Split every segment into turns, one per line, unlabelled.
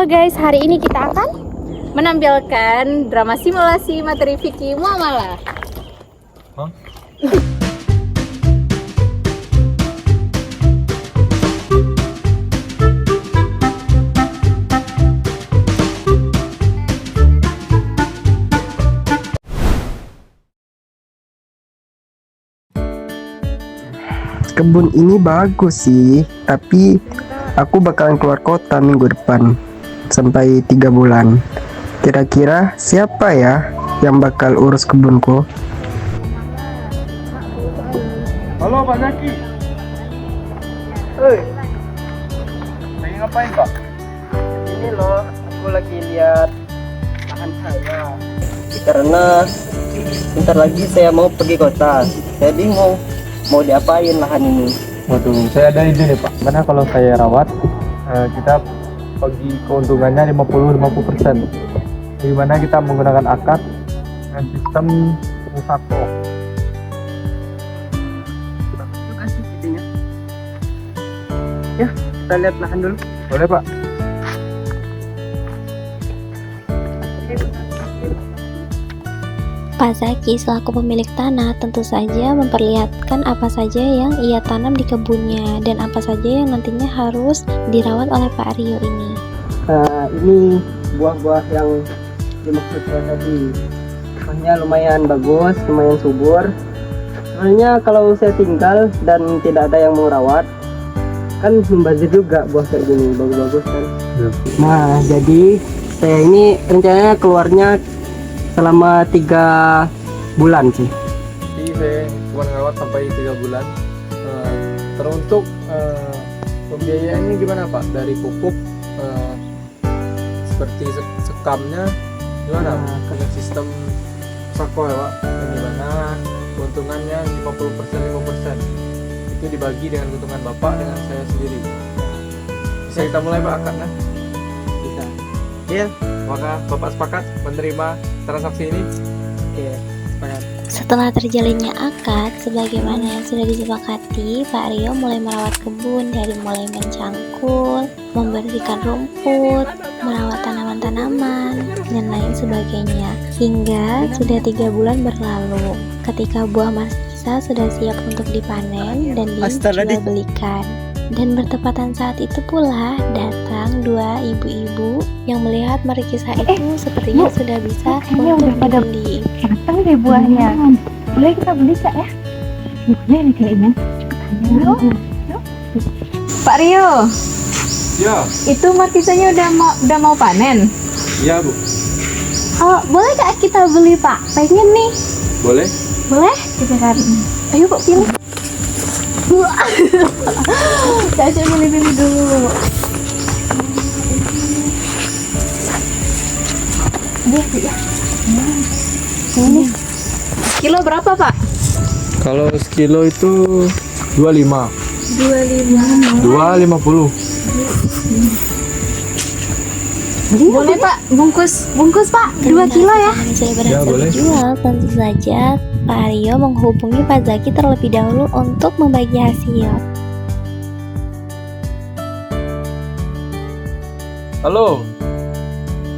Halo guys, hari ini kita akan menampilkan drama simulasi materi fikih muamalah.
Hah?
Kebun ini bagus sih, tapi aku bakalan keluar kota minggu depan sampai 3 bulan. Kira-kira siapa ya yang bakal urus kebunku?
Halo Pak Zaki. Hei. Lagi ngapain Pak?
Ini loh, aku lagi lihat lahan saya. Karena bentar lagi saya mau pergi kota. Saya bingung mau diapain lahan ini.
Waduh, saya ada ide nih Pak. Karena kalau saya rawat, kita bagi keuntungannya 50-50%. Dimana kita menggunakan akad dengan sistem musako.
Terima kasih idenya. Ya, kita lihat lahan dulu.
Boleh Pak?
Pak Zaki selaku pemilik tanah tentu saja memperlihatkan apa saja yang ia tanam di kebunnya dan apa saja yang nantinya harus dirawat oleh Pak Rio ini.
Ini buah-buah yang dimaksud saya tadi. Buahnya lumayan bagus, lumayan subur. Sebenarnya kalau saya tinggal dan tidak ada yang mau rawat, kan membazir juga buah kayak gini, bagus-bagus kan. Nah, jadi saya ini rencananya keluarnya selama 3 bulan sih.
Jadi saya cuma ngerawat sampai 3 bulan. Teruntuk pembiayaannya gimana Pak? Dari pupuk seperti sekamnya gimana? Dengan sistem sako ya Pak? Dan gimana keuntungannya 50%-50%? Itu dibagi dengan keuntungan Bapak dengan saya sendiri. Bisa kita mulai Pak akadnya?
Bisa.
Iya. Maka Bapak sepakat menerima transaksi ini?
Oke, sepakat.
Setelah terjalinnya akad, sebagaimana yang sudah disepakati, Pak Rio mulai merawat kebun dari mulai mencangkul, membersihkan rumput, merawat tanaman-tanaman, dan lain sebagainya. Hingga sudah 3 bulan berlalu, ketika buah markisa sudah siap untuk dipanen dan dijual belikan. Dan bertepatan saat itu pula datang 2 ibu-ibu yang melihat markisa itu sepertinya sudah bisa untuk dibeli.
Matang deh buahnya. Boleh kita beli Kak ya? Boleh nih kayaknya. Yuk. Pak Rio,
Ya.
itu markisanya udah mau panen.
Iya Bu.
Oh, boleh Kak kita beli Pak? Pengen nih.
Boleh?
Boleh? Kita kan. Ayo Pak pilih. Caca pilih dulu. Ya. Ini kilo berapa Pak?
Kalau sekilo itu 25. 2,50.
Boleh Pak, bungkus Pak, 2 kilo ya.
Ini sudah berhasil
Ya, boleh.
dijual, tentu saja Pak Rio menghubungi Pak Zaki terlebih dahulu untuk membagi hasil.
Halo.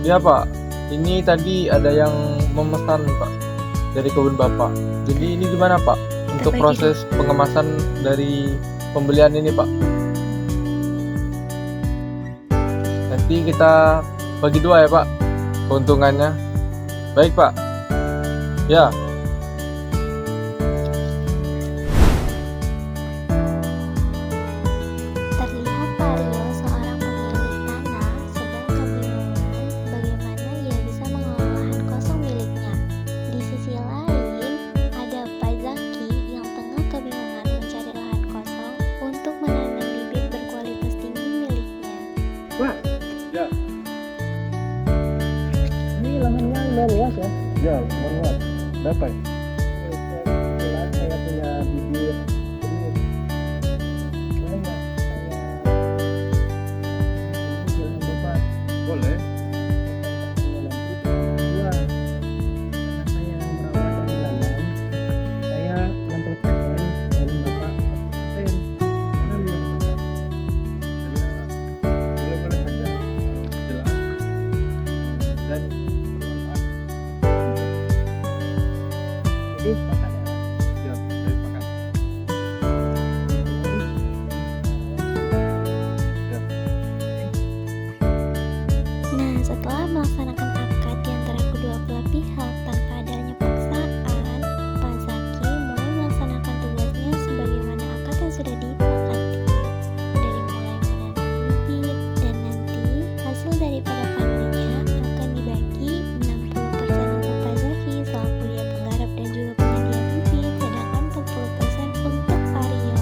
Ya Pak, ini tadi ada yang memesan Pak dari kebun Bapak. Jadi ini gimana Pak untuk
Kita bagi.
proses pengemasan dari pembelian ini Pak? Nanti kita bagi 2 ya Pak keuntungannya. Baik Pak. Ya.
Terlihat Pak Rio seorang pemilik tanah sedang kebingungan bagaimana ia bisa mengelola lahan kosong miliknya. Di sisi lain, ada Pak Zaki yang tengah kebingungan mencari lahan kosong untuk menanam bibit berkualitas tinggi miliknya.
Ya.
Ini lahannya lumayan luas ya.
Ya, mohon dapat.
Kebetulan saya punya bibit ini. Boleh nggak saya jualan Bapak?
Boleh.
Karena saya yang merawat dan menanam, saya 60% dan Bapak 40%. Karena
Boleh saja. Jelas.
setelah melaksanakan akad di antara kedua belah pihak tanpa adanya paksaan, Pak Zaki mulai melaksanakan tugasnya sebagaimana akad yang sudah disepakati. Dari mulai menanam bibit dan nanti hasil daripada panennya akan dibagi 60% untuk Pak Zaki selaku dia penggarap dan juga penyedia bibit, sedangkan 40% untuk Pak Rio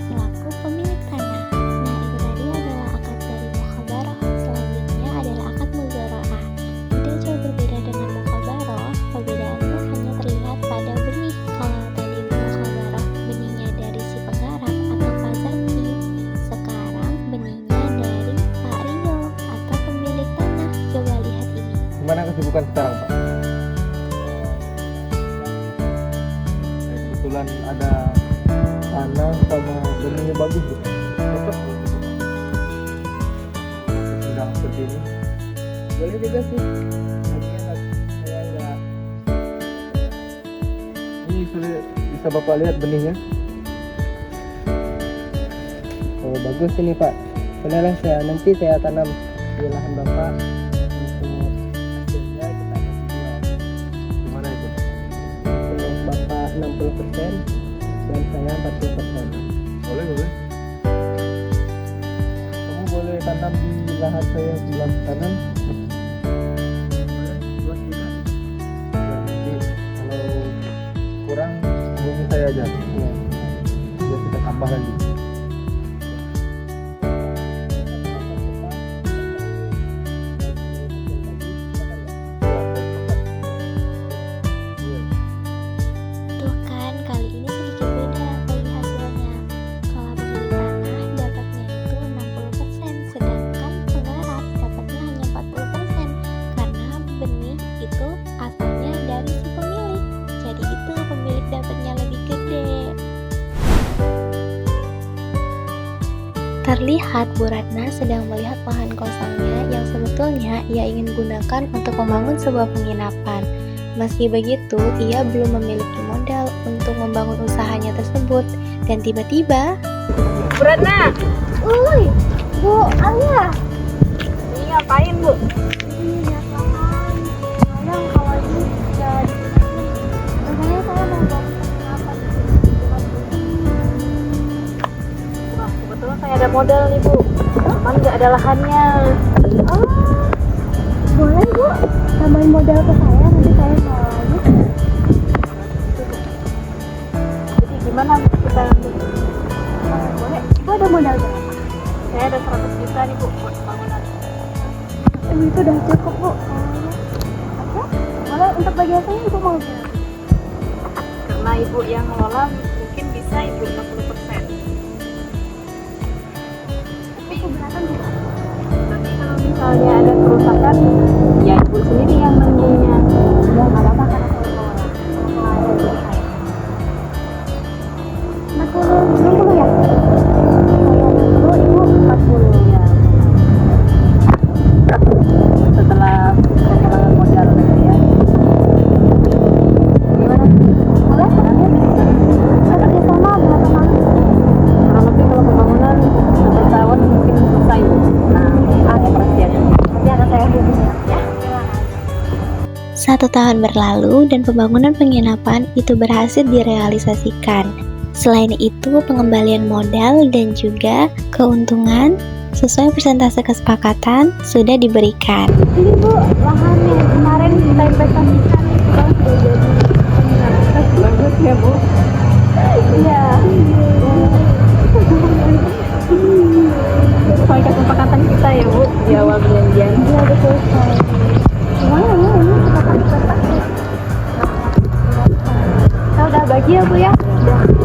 selaku pemilik tanah. Nah, itu tadi adalah akad dari mukhabarah. Selanjutnya adalah akad muzaraah. Tidak jauh berbeda dengan mukhabarah, perbedaannya hanya terlihat pada benih. Kalau tadi mukhabarah benihnya dari si penggarap atau Pak Zaki, sekarang benihnya dari Pak Rio atau pemilik tanah. Coba lihat ini.
Gimana kesibukan sekarang, Pak? Kebetulan ada tanah sama benihnya bagus, Bu. Cocok. Sedang seperti ini.
Boleh juga sih. Saya enggak.
Ini sudah bisa Bapak lihat benihnya.
Oh, bagus ini Pak. Bolehlah nanti saya tanam di lahan Bapak untuk hasilnya kita bagi dua.
Gimana itu?
Untuk Bapak 60% dan saya 40%.
Boleh, boleh. Kamu boleh tanam di lahan saya sebelah kanan.
Luas juga.
Ya, nanti kalau kurang hubungi saya aja.
Iya.
Biar kita tambah lagi.
Tuh kan, kali ini sedikit beda bagi hasilnya. Kalau pemilik tanah dapatnya itu 60%, sedangkan penggarap dapatnya hanya 40%, karena benih itu asalnya dari si pemilik. Jadi itu pemilik dapatnya lebih gede. Terlihat Bu Ratna sedang melihat lahan kosongnya yang sebetulnya ia ingin gunakan untuk membangun sebuah penginapan. Meski begitu, ia belum memiliki modal untuk membangun usahanya tersebut. Dan tiba-tiba,
Bu Ratna,
"Uy, Bu Alia,
ini ngapain Bu?
ini lihat lahan. Kadang kalau ini jadi makanya saya mau bangun penginapan di sini.
Wah, kebetulan saya ada modal nih Bu. Cuman nggak ada lahannya.
Oh, boleh Bu, tambahin modal ke saya, nanti saya soalnya."
Jadi gimana Bu kita nanti?
Boleh, Ibu ada modal berapa?
Saya ada 100 juta nih Bu buat bangunan.
Itu udah cukup Bu. Oke, boleh untuk bagi hasilnya Ibu mau berapa?
Karena Ibu yang ngelola mungkin bisa Ibu 60%.
Tapi keberatan Bu.
Tapi kalau misalnya ada kerusakan, ya Ibu sendiri yang nanggungnya.
Ya nggak apa-apa karena saya ngelola. Kalau ada berapa? 60 ya? Saya 60, Ibu 40 ya.
Setelah kehilangan modal gitu ya. Gimana?
Boleh? Saya kerjasama berapa tahun?
Kurang lebih kalau pembangunan 1 tahun mungkin selesai Bu. Nah, ada persiapannya.
Nanti akan saya hubungi ya. 1 tahun berlalu dan pembangunan penginapan itu berhasil direalisasikan. Selain itu, pengembalian modal dan juga keuntungan sesuai persentase kesepakatan sudah diberikan.
Ini Bu, lahannya kemarin kita investasikan itu kan sudah jadi penginapan. Bagus ya Bu. Iya. Sesuai kesepakatan kita ya Bu di awal perjanjian.
Iya betul sekali. Gimana ya ini kita investasi?
Kita udah bagi ya Bu ya. Udah.